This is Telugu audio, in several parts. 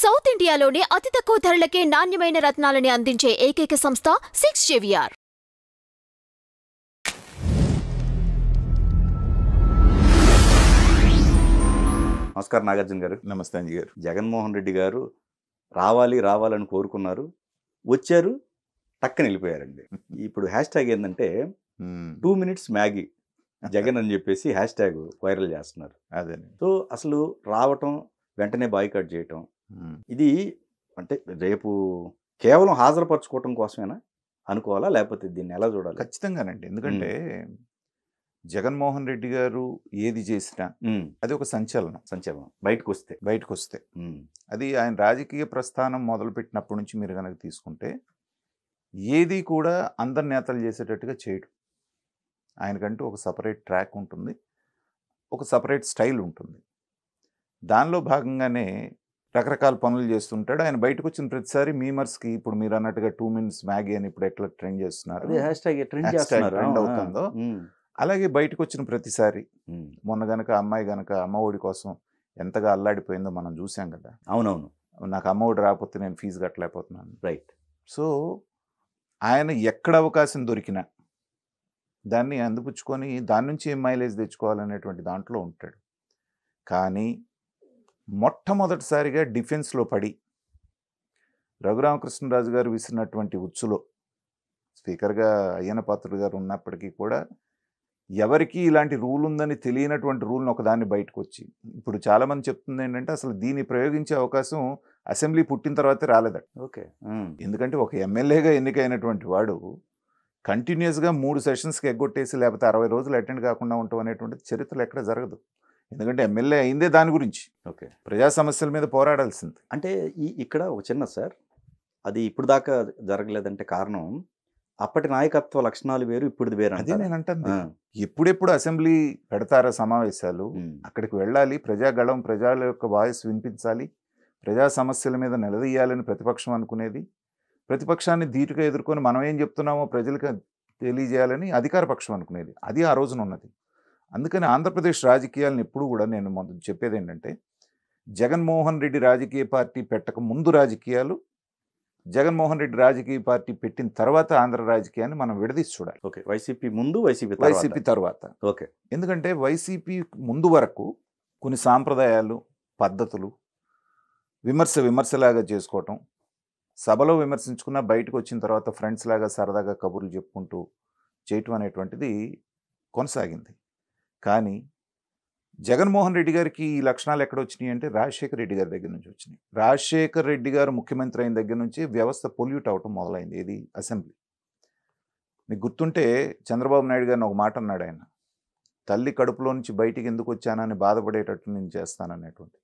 సౌత్ ఇండియాలోనే అతి తక్కువ ధరలకే నాణ్యమైన రత్నాలని అందించే ఏకైక సంస్థ 6JVR. నమస్కారం నాగార్జున గారు. నమస్తే అంజీ గారు. జగన్మోహన్ రెడ్డి గారు రావాలని కోరుకున్నారు, వచ్చారు, టక్కన వెళ్ళిపోయారండి. ఇప్పుడు హ్యాష్ ట్యాగ్ ఏంటంటే 2 minutes మ్యాగీ జగన్ అని చెప్పేసి హ్యాష్ ట్యాగ్ వైరల్ చేస్తున్నారు. అదే. సో అసలు రావటం వెంటనే బాయ్కాట్ చేయటం ఇది అంటే రేపు కేవలం హాజరుపరచుకోవటం కోసమేనా అనుకోవాలా, లేకపోతే దీన్ని ఎలా చూడాలి? ఖచ్చితంగానండి. ఎందుకంటే జగన్మోహన్ రెడ్డి గారు ఏది చేసినా అది ఒక సంచలనం బయటకు వస్తే అది ఆయన రాజకీయ ప్రస్థానం మొదలుపెట్టినప్పటి నుంచి మీరు కనుక తీసుకుంటే ఏది కూడా అందరి నేతలు చేసేటట్టుగా చేయడు. ఆయనకంటూ ఒక సపరేట్ ట్రాక్ ఉంటుంది, ఒక సపరేట్ స్టైల్ ఉంటుంది. దానిలో భాగంగానే రకరకాల పనులు చేస్తుంటాడు. ఆయన బయటకు వచ్చిన ప్రతిసారి మీమర్స్కి ఇప్పుడు మీరు అన్నట్టుగా 2 minutes మ్యాగీ అని ఇప్పుడు ఎట్లా ట్రెండ్ చేస్తున్నారు, ట్రెండ్ అవుతుందో అలాగే బయటకు వచ్చిన ప్రతిసారి మొన్న గనక అమ్మాయి గనక అమ్మఒడి కోసం ఎంతగా అల్లాడిపోయిందో మనం చూసాం కదా. అవునవును, నాకు అమ్మఒడి రాకపోతే నేను ఫీజు కట్టలేకపోతున్నాను. రైట్. సో ఆయన ఎక్కడ అవకాశం దొరికినా దాన్ని అందిపుచ్చుకొని దాని నుంచి ఏం మైలేజ్ తెచ్చుకోవాలనేటువంటి దాంట్లో ఉంటాడు. కానీ మొట్టమొదటిసారిగా డిఫెన్స్లో పడి రఘురామకృష్ణరాజు గారు విసిరినటువంటి ఉచ్చులో స్పీకర్గా అయ్యన్న పాత్రుడు గారు ఉన్నప్పటికీ కూడా ఎవరికి ఇలాంటి రూల్ ఉందని తెలియనటువంటి రూల్ని ఒకదాన్ని బయటకు వచ్చి ఇప్పుడు చాలామంది చెప్తుంది ఏంటంటే అసలు దీన్ని ప్రయోగించే అవకాశం అసెంబ్లీ పుట్టిన తర్వాతే రాలేదట. ఓకే. ఎందుకంటే ఒక ఎమ్మెల్యేగా ఎన్నికైనటువంటి వాడు కంటిన్యూస్గా 3 sessions ఎగ్గొట్టేసి లేకపోతే 60 రోజులు అటెండ్ కాకుండా ఉండటం అనేటువంటిది చరిత్రలో ఎక్కడ జరగదు. ఎందుకంటే ఎమ్మెల్యే అయిందే దాని గురించి, ఓకే, ప్రజా సమస్యల మీద పోరాడాల్సింది. అంటే ఇక్కడ ఒక చిన్న సార్, అది ఇప్పుడు దాకా జరగలేదంటే కారణం అప్పటి నాయకత్వ లక్షణాలు వేరు, ఇప్పుడు వేరు. అదే నేను అంటాను, ఎప్పుడెప్పుడు అసెంబ్లీ పెడతారా సమావేశాలు, అక్కడికి వెళ్ళాలి, ప్రజాగళం ప్రజల యొక్క వాయిస్ వినిపించాలి, ప్రజా సమస్యల మీద నిలదీయాలని ప్రతిపక్షం అనుకునేది, ప్రతిపక్షాన్ని ధీటుగా ఎదుర్కొని మనం ఏం చెప్తున్నామో ప్రజలకు తెలియజేయాలని అధికార పక్షం అనుకునేది. అది ఆ రోజున ఉన్నది. అందుకని ఆంధ్రప్రదేశ్ రాజకీయాలను ఎప్పుడు కూడా నేను మొదలు చెప్పేది ఏంటంటే జగన్మోహన్ రెడ్డి రాజకీయ పార్టీ పెట్టక ముందు రాజకీయాలు, జగన్మోహన్ రెడ్డి రాజకీయ పార్టీ పెట్టిన తర్వాత ఆంధ్ర రాజకీయాన్ని మనం విడదీసి చూడాలి. ఓకే, వైసీపీ ముందు, వైసీపీ తర్వాత. ఓకే. ఎందుకంటే వైసీపీ ముందు వరకు కొన్ని సాంప్రదాయాలు, పద్ధతులు విమర్శలాగా చేసుకోవటం, సభలో విమర్శించుకున్న బయటకు వచ్చిన తర్వాత ఫ్రెండ్స్ లాగా సరదాగా కబుర్లు చెప్పుకుంటూ చేయటం అనేటువంటిది కొనసాగింది. కానీ జగన్మోహన్ రెడ్డి గారికి ఈ లక్షణాలు ఎక్కడ వచ్చినాయి అంటే రాజశేఖర రెడ్డి గారి దగ్గర నుంచి వచ్చినాయి. రాజశేఖర రెడ్డి గారు ముఖ్యమంత్రి అయిన దగ్గర నుంచి వ్యవస్థ పొల్యూట్ అవటం మొదలైంది. ఇది అసెంబ్లీ. మీకు గుర్తుంటే చంద్రబాబు నాయుడు గారిని ఒక మాట అన్నాడు ఆయన, తల్లి కడుపులో నుంచి బయటికి ఎందుకు వచ్చానని బాధపడేటట్టు నేను చేస్తాననేటువంటి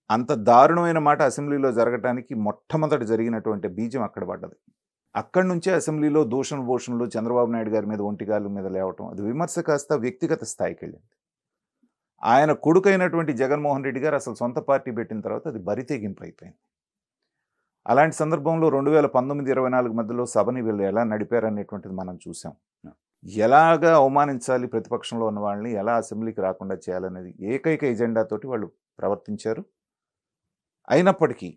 అంత దారుణమైన మాట అసెంబ్లీలో జరగటానికి మొట్టమొదటి జరిగినటువంటి బీజం అక్కడ పడ్డది. అక్కడి నుంచే అసెంబ్లీలో దూషణలు చంద్రబాబు నాయుడు గారి మీద, ఒంటిగాళ్ళ మీద లేవటం, అది విమర్శ కాస్త వ్యక్తిగత స్థాయికి వెళ్ళింది. ఆయన కొడుకైనటువంటి జగన్మోహన్ రెడ్డి గారు అసలు సొంత పార్టీ పెట్టిన తర్వాత అది బరితెగింపు అయిపోయింది. అలాంటి సందర్భంలో 2019-24 మధ్యలో సభని వీళ్ళు ఎలా నడిపారనేటువంటిది మనం చూసాం. ఎలాగా అవమానించాలి ప్రతిపక్షంలో ఉన్న వాళ్ళని, ఎలా అసెంబ్లీకి రాకుండా చేయాలనేది ఏకైక ఎజెండాతోటి వాళ్ళు ప్రవర్తించారు. అయినప్పటికీ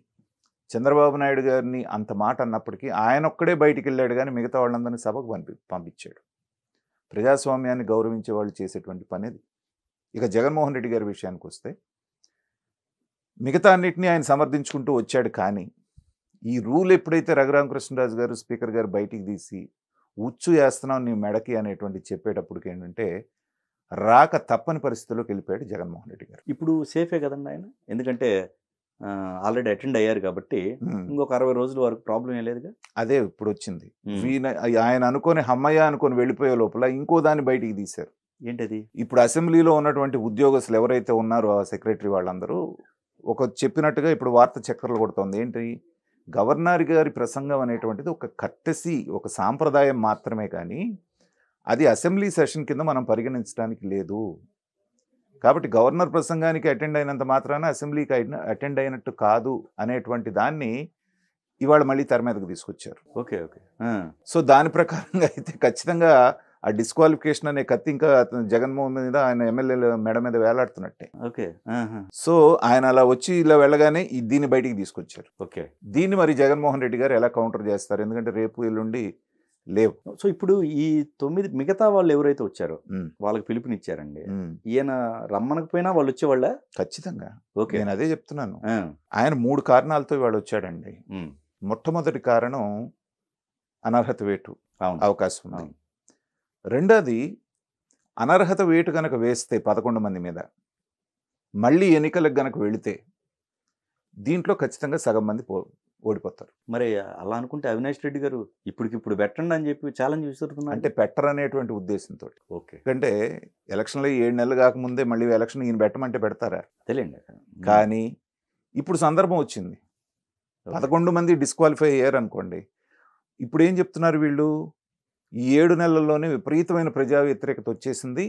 చంద్రబాబు నాయుడు గారిని అంత మాట అన్నప్పటికీ ఆయన ఒక్కడే బయటికి వెళ్ళాడు, కానీ మిగతా వాళ్ళందరినీ సభకు పంపించాడు. ప్రజాస్వామ్యాన్ని గౌరవించే వాళ్ళు చేసేటువంటి పని అది. ఇక జగన్మోహన్ రెడ్డి గారి విషయానికి వస్తే మిగతా అన్నింటినీ ఆయన సమర్థించుకుంటూ వచ్చాడు. కానీ ఈ రూల్ ఎప్పుడైతే రఘురామకృష్ణరాజు గారు స్పీకర్ గారు బయటికి తీసి ఉచ్చు వేస్తున్నావు నీ మెడకి అనేటువంటి చెప్పేటప్పటికి ఏంటంటే రాక తప్పని పరిస్థితుల్లోకి వెళ్ళిపోయాడు జగన్మోహన్ రెడ్డి గారు. ఇప్పుడు సేఫే కదండి ఆయన, ఎందుకంటే ఆల్రెడీ అటెండ్ అయ్యారు కాబట్టి ఇంకొక 60 రోజుల వరకు ప్రాబ్లం ఏం లేదుగా. అదే ఇప్పుడు వచ్చింది. ఆయన అనుకొని హమ్మయ్య అనుకొని వెళ్ళిపోయే లోపల ఇంకో దాన్ని బయటికి తీశారు. ఏంటది? ఇప్పుడు అసెంబ్లీలో ఉన్నటువంటి ఉద్యోగస్తులు ఎవరైతే ఉన్నారో ఆ సెక్రటరీ వాళ్ళందరూ ఒక చెప్పినట్టుగా ఇప్పుడు వార్త చక్కర్లు కొడుతోంది. ఏంటి, గవర్నర్ గారి ప్రసంగం అనేటువంటిది ఒక కర్టెసీ, ఒక సాంప్రదాయం మాత్రమే, కానీ అది అసెంబ్లీ సెషన్ కింద మనం పరిగణించడానికి లేదు. కాబట్టి గవర్నర్ ప్రసంగానికి అటెండ్ అయినంత మాత్రాన అసెంబ్లీకి అటెండ్ అయినట్టు కాదు అనేటువంటి దాన్ని ఇవాళ మళ్ళీ తెర మీదకు తీసుకొచ్చారు. Okay okay. సో దాని ప్రకారంగా అయితే ఖచ్చితంగా ఆ డిస్క్వాలిఫికేషన్ అనే కత్తి ఇంకా జగన్మోహన్ మీద ఆయన ఎమ్మెల్యేల మెడ మీద వేలాడుతున్నట్టే. ఓకే. సో ఆయన అలా వచ్చి ఇలా వెళ్ళగానే దీన్ని బయటికి తీసుకొచ్చారు. ఓకే. దీన్ని మరి జగన్మోహన్ రెడ్డి గారు ఎలా కౌంటర్ చేస్తారు? ఎందుకంటే రేపు ఎల్లుండి లేవు. సో ఇప్పుడు ఈ 9 మిగతా వాళ్ళు ఎవరైతే వచ్చారో వాళ్ళకి పిలుపునిచ్చారండి. ఈయన రమ్మనకపోయినా వాళ్ళు వచ్చేవాళ్ళ? ఖచ్చితంగా. ఓకే. నేను అదే చెప్తున్నాను. ఆయన 3 కారణాలతో ఇవాళ వచ్చాడండి. మొట్టమొదటి కారణం అనర్హత వేటు అవకాశం ఉంది. రెండోది అనర్హత వేటు కనుక వేస్తే 11 మంది మీద మళ్ళీ ఎన్నికలకు గనక వెళితే దీంట్లో ఖచ్చితంగా సగం మంది ఓడిపోతారు. మరి అలా అనుకుంటే అవినాష్ రెడ్డి గారు ఇప్పటికిప్పుడు పెట్టండి అని చెప్పి ఛాలెంజ్ విసురుతున్నారు. అంటే పెట్టరనేటువంటి ఉద్దేశంతో. ఓకే. ఎందుకంటే ఎలక్షన్లో 7 నెలలు కాకముందే మళ్ళీ ఎలక్షన్ ఈయన పెట్టమంటే పెడతారా? తెలియండి. కానీ ఇప్పుడు సందర్భం వచ్చింది. 11 మంది డిస్క్వాలిఫై అయ్యారు అనుకోండి. ఇప్పుడు ఏం చెప్తున్నారు వీళ్ళు? ఈ 7 నెలల్లోనే విపరీతమైన ప్రజా వ్యతిరేకత వచ్చేసింది.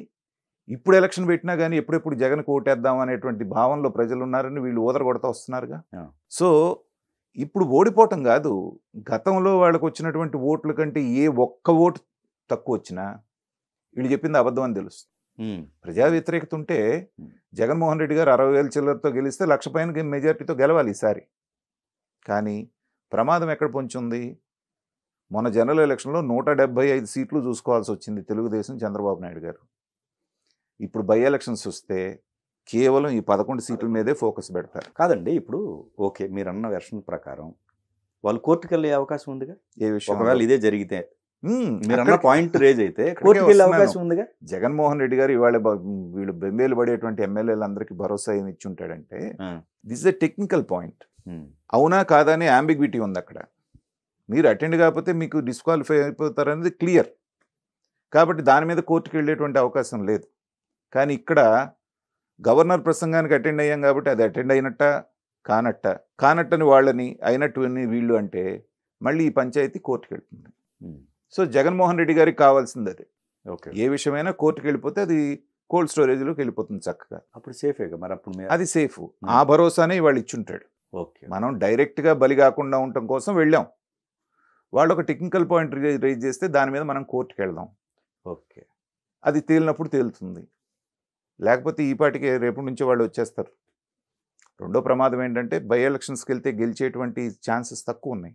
ఇప్పుడు ఎలక్షన్ పెట్టినా కానీ ఎప్పుడెప్పుడు జగన్ ఓటేద్దాం అనేటువంటి భావనలో ప్రజలు ఉన్నారని వీళ్ళు ఊదరగొడతా వస్తున్నారుగా. సో ఇప్పుడు ఓడిపోవటం కాదు, గతంలో వాళ్ళకు వచ్చినటువంటి ఓట్ల కంటే ఏ ఒక్క ఓటు తక్కువ వచ్చినా వీళ్ళు చెప్పింది అబద్ధం అని తెలుస్తుంది. ప్రజా వ్యతిరేకత ఉంటే జగన్మోహన్ రెడ్డి గారు 60,000 చిల్లరతో గెలిస్తే 1,00,000 పైన మెజార్టీతో గెలవాలి ఈసారి. కానీ ప్రమాదం ఎక్కడ పొంచుంది? మొన్న జనరల్ ఎలక్షన్లో 175 సీట్లు చూసుకోవాల్సి వచ్చింది తెలుగుదేశం చంద్రబాబు నాయుడు గారు. ఇప్పుడు బై ఎలక్షన్స్ వస్తే కేవలం ఈ 11 సీట్ల మీదే ఫోకస్ పెడతారు. కాదండి, ఇప్పుడు ఓకే మీరు అన్న వెర్షన్ ప్రకారం వాళ్ళు కోర్టుకు వెళ్ళే అవకాశం ఉందిగా. ఏ విషయం? ఒకవేళ ఇదే జరిగితే మీరు అన్న పాయింట్ రేజ్ అయితే కోర్టుకు వెళ్ళే అవకాశం ఉందిగా. జగన్మోహన్ రెడ్డి గారు ఇవాళ వీళ్ళు బెంబేలు పడేటువంటి ఎమ్మెల్యేలందరికీ భరోసా ఏమి ఇచ్చి ఉంటాడంటే this is a technical point. అవునా కాదా అని అంబిగ్విటీ ఉంది అక్కడ. మీరు అటెండ్ కాకపోతే మీకు డిస్క్వాలిఫై అయిపోతారు అనేది క్లియర్. కాబట్టి దాని మీద కోర్టుకు వెళ్ళేటువంటి అవకాశం లేదు. కానీ ఇక్కడ గవర్నర్ ప్రసంగానికి అటెండ్ అయ్యాం కాబట్టి అది అటెండ్ అయినట్ట కానట్టని వాళ్ళని అయినట్టు వీళ్ళు అంటే మళ్ళీ ఈ పంచాయతీ కోర్టుకు వెళ్తుంది. సో జగన్మోహన్ రెడ్డి గారికి కావాల్సింది అదే. ఓకే. ఏ విషయమైనా కోర్టుకు వెళ్ళిపోతే అది కోల్డ్ స్టోరేజ్లోకి వెళ్ళిపోతుంది చక్కగా. అప్పుడు సేఫేగా మరి. అప్పుడు అది సేఫ్. ఆ భరోసానే వాళ్ళు ఇచ్చుంటాడు. ఓకే. మనం డైరెక్ట్గా బలి కాకుండా ఉండటం కోసం వెళ్ళాం. వాళ్ళు ఒక టెక్నికల్ పాయింట్ రైజ్ చేస్తే దాని మీద మనం కోర్టుకు వెళ్దాం. ఓకే. అది తేలినప్పుడు తేలుతుంది. లేకపోతే ఈ పాటికి రేపు నుంచి వాళ్ళు వచ్చేస్తారు. రెండో ప్రమాదం ఏంటంటే బై ఎలక్షన్స్కి వెళ్తే గెలిచేటువంటి ఛాన్సెస్ తక్కువ ఉన్నాయి.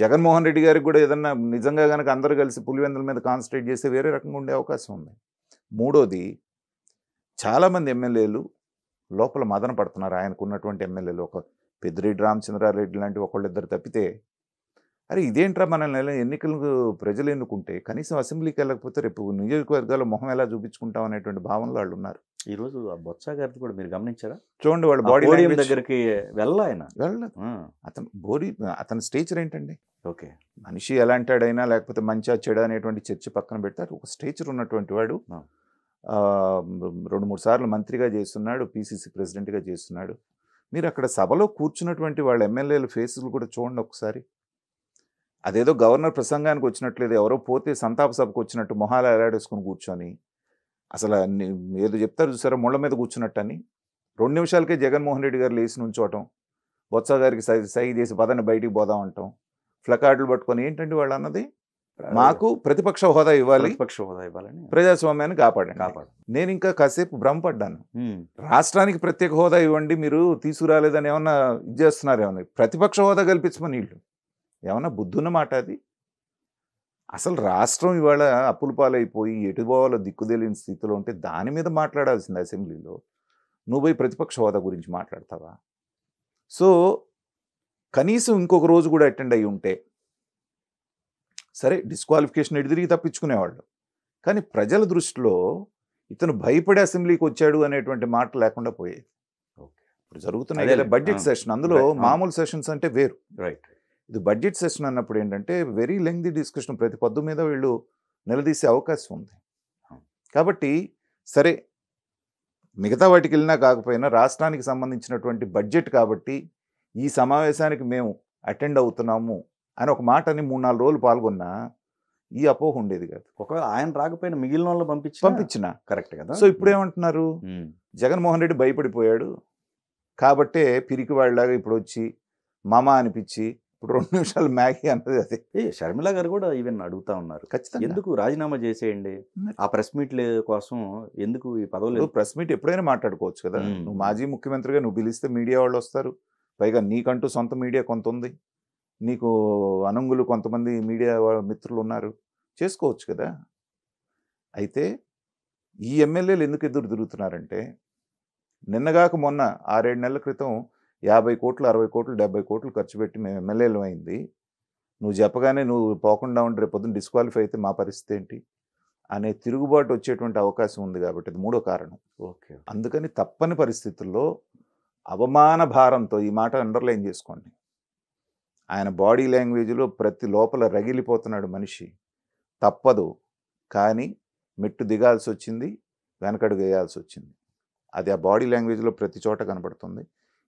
జగన్మోహన్ రెడ్డి గారికి కూడా ఏదన్నా నిజంగా కనుక అందరూ కలిసి పులివెందుల మీద కాన్సన్ట్రేట్ చేస్తే వేరే రకంగా ఉండే అవకాశం ఉంది. మూడోది, చాలామంది ఎమ్మెల్యేలు లోపల మదన పడుతున్నారు. ఆయనకు ఉన్నటువంటి ఎమ్మెల్యేలు ఒక పెద్దిరెడ్డి రామచంద్రారెడ్డి లాంటి ఒకళ్ళిద్దరు తప్పితే, అరే ఇదేంట్రా మనల్ని ఎన్నికలకు ప్రజలు ఎన్నుకుంటే కనీసం అసెంబ్లీకి వెళ్ళకపోతే రేపు నియోజకవర్గాల్లో మొహం ఎలా చూపించుకుంటాం అనేటువంటి భావనలో వాళ్ళు ఉన్నారు. ఈరోజు ఆ బొత్స గారిది కూడా మీరు గమనించారా? చూడండి, వాళ్ళ బాడీ దగ్గరికి వెళ్ళలేదు. అతని స్టేచర్ ఏంటండి? ఓకే. మనిషి ఎలాంటాడైనా లేకపోతే మంచిగా చెడు అనేటువంటి చర్చ పక్కన పెడతారు. ఒక స్టేచర్ ఉన్నటువంటి వాడు 2-3 సార్లు మంత్రిగా చేస్తున్నాడు, పిసిసి ప్రెసిడెంట్గా చేస్తున్నాడు. మీరు అక్కడ సభలో కూర్చున్నటువంటి వాళ్ళ ఎమ్మెల్యేల ఫేసులు కూడా చూడండి ఒకసారి. అదేదో గవర్నర్ ప్రసంగానికి వచ్చినట్లేదు, ఎవరో పోతే సంతాప సభకు వచ్చినట్టు మొహాలు ఎలాడేసుకుని కూర్చొని అసలు ఏదో చెప్తారు చూసారా ముళ్ళ మీద కూర్చున్నట్టు అని. 2 నిమిషాలకే జగన్మోహన్ రెడ్డి గారు లేచి నుంచోవటం, బొత్స గారికి సైగ చేసి పదని బయటికి పోదాం అంటాం, ప్లకార్డులు పట్టుకొని ఏంటండి వాళ్ళు అన్నది? మాకు ప్రతిపక్ష హోదా ఇవ్వాలి, ప్రజాస్వామ్యాన్ని కాపాడండి. నేను ఇంకా కాసేపు భ్రమపడ్డాను. రాష్ట్రానికి ప్రత్యేక హోదా ఇవ్వండి, మీరు తీసుకురాలేదని ఏమన్నా ఇది చేస్తున్నారు, ఏమన్నా ప్రతిపక్ష హోదా కల్పించమని వీళ్ళు ఏమన్నా బుద్ధున్న మాట అది? అసలు రాష్ట్రం ఇవాళ అప్పుల పాలైపోయి ఎటు పోవాలో దిక్కుదేలిన స్థితిలో ఉంటే దాని మీద మాట్లాడాల్సింది అసెంబ్లీలో. నువ్వు పోయి ప్రతిపక్ష హోదా గురించి మాట్లాడతావా? సో కనీసం ఇంకొక రోజు కూడా అటెండ్ అయ్యి ఉంటే సరే, డిస్క్వాలిఫికేషన్ ఎడిదిరిగి తప్పించుకునేవాళ్ళు. కానీ ప్రజల దృష్టిలో ఇతను భయపడే అసెంబ్లీకి వచ్చాడు అనేటువంటి మాట లేకుండా పోయేది. ఇప్పుడు జరుగుతున్నాయి కదా బడ్జెట్ సెషన్, అందులో మామూలు సెషన్స్ అంటే వేరు. రైట్. ఇది బడ్జెట్ సెషన్ అన్నప్పుడు ఏంటంటే వెరీ లెంగ్తీ డిస్కషన్, ప్రతి పద్దు మీద వీళ్ళు నిలదీసే అవకాశం ఉంది. కాబట్టి సరే, మిగతా వాటికి వెళ్ళినా కాకపోయినా రాష్ట్రానికి సంబంధించినటువంటి బడ్జెట్ కాబట్టి ఈ సమావేశానికి మేము అటెండ్ అవుతున్నాము అని ఒక మాటని 3-4 రోజులు పాల్గొన్నా ఈ అపోహ ఉండేది కాదు. ఒకవేళ ఆయన రాకపోయినా మిగిలిన వాళ్ళు పంపించిన కరెక్ట్ కదా. సో ఇప్పుడు ఏమంటున్నారు, జగన్మోహన్ రెడ్డి భయపడిపోయాడు కాబట్టే పిరికి వాళ్ళలాగా ఇప్పుడు వచ్చి మామ అనిపించి ఇప్పుడు 2 నిమిషాలు మ్యాగీ అన్నది అదే. షర్మిల గారు కూడా ఈవెన్ అడుగుతా ఉన్నారు, ఖచ్చితంగా. ఎందుకు రాజీనామా చేసేయండి, ఆ ప్రెస్ మీట్ల కోసం ఎందుకు ఈ పదవులు. ప్రెస్ మీట్ ఎప్పుడైనా మాట్లాడుకోవచ్చు కదా. నువ్వు మాజీ ముఖ్యమంత్రిగా నువ్వు పిలిస్తే మీడియా వాళ్ళు వస్తారు. పైగా నీకంటూ సొంత మీడియా కొంత ఉంది, నీకు అనుంగులు కొంతమంది మీడియా మిత్రులు ఉన్నారు, చేసుకోవచ్చు కదా. అయితే ఈ ఎమ్మెల్యేలు ఎందుకు ఎదురు తిరుగుతున్నారంటే, నిన్నగాక మొన్న 6-7 నెలల క్రితం 50 కోట్లు 60 కోట్లు 70 కోట్లు ఖర్చు పెట్టి మేము ఎమ్మెల్యేలు అయింది, నువ్వు చెప్పగానే నువ్వు పోకుండా ఉండి రేపు పొద్దున్న డిస్క్వాలిఫై అయితే మా పరిస్థితి ఏంటి అనే తిరుగుబాటు వచ్చేటువంటి అవకాశం ఉంది. కాబట్టి అది మూడో కారణం. ఓకే. అందుకని తప్పని పరిస్థితుల్లో అవమాన భారంతో, ఈ మాట అండర్లైన్ చేసుకోండి, ఆయన బాడీ లాంగ్వేజ్లో ప్రతి లోపల రగిలిపోతున్నాడు మనిషి. తప్పదు, కానీ మెట్టు దిగాల్సి వచ్చింది, వెనకడుగు వేయాల్సి వచ్చింది. అది ఆ బాడీ లాంగ్వేజ్లో ప్రతి చోట కనబడుతుంది.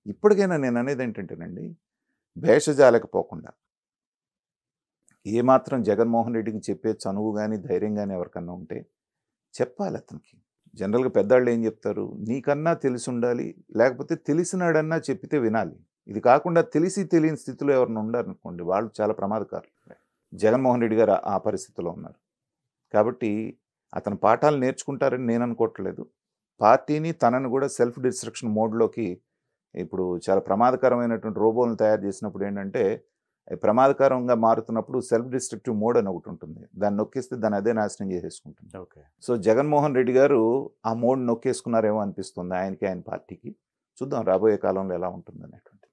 ఇప్పటికైనా నేను అనేది ఏంటంటేనండి, భేషజాలకపోకుండా ఏమాత్రం జగన్మోహన్ రెడ్డికి చెప్పే చనువు కానీ ధైర్యం కానీ ఎవరికన్నా ఉంటే చెప్పాలి అతనికి. జనరల్గా పెద్దవాళ్ళు ఏం చెప్తారు, నీకన్నా తెలిసి ఉండాలి, లేకపోతే తెలిసినాడన్నా చెప్పితే వినాలి. ఇది కాకుండా తెలిసి తెలియని స్థితిలో ఎవరైనా ఉండారనుకోండి, వాళ్ళు చాలా ప్రమాదకారులు. జగన్మోహన్ రెడ్డి గారు ఆ పరిస్థితిలో ఉన్నారు. కాబట్టి అతను పాఠాలు నేర్చుకుంటారని నేను అనుకోవట్లేదు. పార్టీని తనను కూడా సెల్ఫ్ డిస్ట్రక్షన్ మోడ్లోకి, ఇప్పుడు చాలా ప్రమాదకరమైనటువంటి రోబోలను తయారు చేసినప్పుడు ఏంటంటే, ప్రమాదకరంగా మారుతున్నప్పుడు సెల్ఫ్ డిస్ట్రక్టివ్ మోడ్ అని ఒకటి ఉంటుంది, దాన్ని నొక్కేస్తే దాన్ని అదే నాశనం చేసేసుకుంటుంది. ఓకే. సో జగన్మోహన్ రెడ్డి గారు ఆ మోడ్ నొక్కేసుకున్నారేమో అనిపిస్తుంది ఆయనకి, ఆయన పార్టీకి. చూద్దాం రాబోయే కాలంలో ఎలా ఉంటుంది అనేటువంటి.